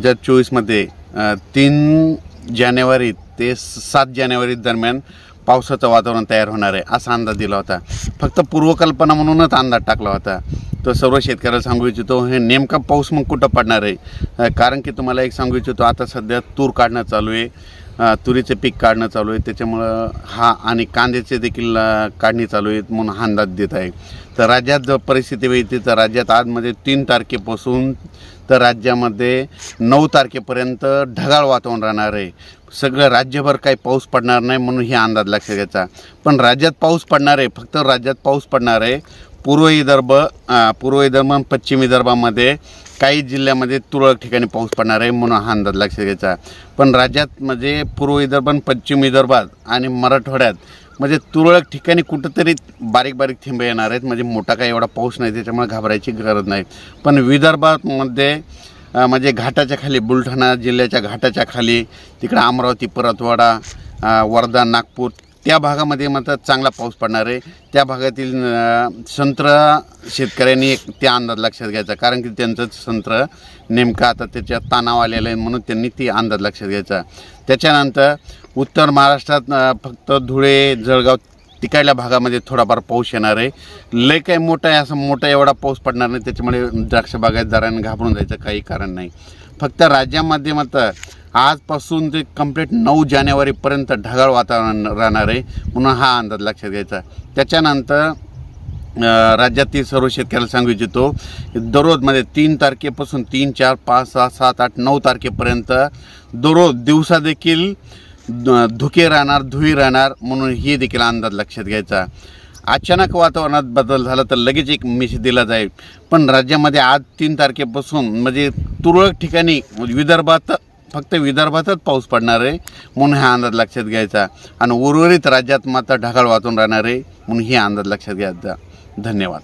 2024मध्ये 3 जानेवारी ते 7 जानेवारी दरम्यान पावसाचं वातावरण तयार होणार आहे असा अंदाज दिला होता। फक्त पूर्वकल्पना म्हणूनच अंदाज टाकला होता। तो सर्व शेतकऱ्याला सांगू इच्छितो हे नेमका पाऊस मग कुठं पडणार आहे, कारण की तुम्हाला एक सांगू इच्छितो आता सध्या तूर काढणं चालू आहे, तुरीचे पीक काढणं चालू आहे, त्याच्यामुळं हा आणि कांद्याचे देखील काढणी चालू आहे म्हणून हा अंदाज देत आहे। तर राज्यात जो परिस्थिती होती तर राज्यात आजमध्ये 3 तारखेपासून तर राज्यामध्ये 9 तारखेपर्यंत ढगाळ वातावरण राहणार आहे। सगळं राज्यभर काही पाऊस पडणार नाही म्हणून हे अंदाज लक्षात घ्यायचा। पण राज्यात पाऊस पडणार आहे, फक्त राज्यात पाऊस पडणार आहे पूर्व विदर्भ आणि पश्चिम विदर्भामध्ये काही जिल्ह्यामध्ये तुरळक ठिकाणी पाऊस पडणार आहे म्हणून हा अंदाज लक्षात घ्यायचा। पण राज्यात म्हणजे पूर्व विदर्भ आणि पश्चिम विदर्भात आणि मराठवाड्यात म्हणजे तुरळक ठिकाणी कुठंतरी बारीक बारीक थेंबे येणार आहेत, म्हणजे मोठा काही एवढा पाऊस नाही, त्याच्यामुळे घाबरायची गरज नाही। पण विदर्भामध्ये म्हणजे घाटाच्या खाली बुलढाणा जिल्ह्याच्या घाटाच्या खाली तिकडे अमरावती परतवाडा वर्धा नागपूर त्या भागामध्ये मात्र चांगला पाऊस पडणार आहे। त्या भागातील संत्रा शेतकऱ्यांनी त्या अंदाज लक्षात घ्यायचा, कारण की त्यांचं संत्र नेमकं आता त्याच्या ताणाव आलेलं आहे म्हणून त्यांनी ती अंदाज लक्षात घ्यायचा। त्याच्यानंतर उत्तर महाराष्ट्रात फक्त धुळे जळगाव तिकडल्या भागामध्ये थोडाफार पाऊस येणार आहे। लय काही मोठा आहे असं मोठा एवढा पाऊस पडणार नाही, त्याच्यामुळे द्राक्ष बागायतदारांनी घाबरून जायचं काही कारण नाही। फक्त राज्यामध्ये मात्र आजपासून ते कंप्लीट 9 जानेवारीपर्यंत ढगाळ वातावरण राहणार आहे म्हणून हा अंदाज लक्षात घ्यायचा। त्याच्यानंतर राज्यातील सर्व शेतकऱ्याला सांगू इच्छितो दररोज म्हणजे 3 तारखेपासून 3, 4, 5, 6, 7, 8, 9 तारखेपर्यंत दररोज दिवसा देखील धुके राहणार धुळी राहणार म्हणून ही देखील अंदाज लक्षात घ्यायचा। अचानक वातावरणात बदल झाला तर लगेच एक मेसेज दिला जाईल। पण राज्यामध्ये आज 3 तारखेपासून म्हणजे तुरळक ठिकाणी विदर्भात फक्त विदर्भातच पाऊस पडणार आहे म्हणून हा अंदाज लक्षात घ्यायचा आणि उर्वरित राज्यात मात्र ढगाळ वातावरण राहणार आहे म्हणून ही अंदाज लक्षात घ्यायचा। धन्यवाद।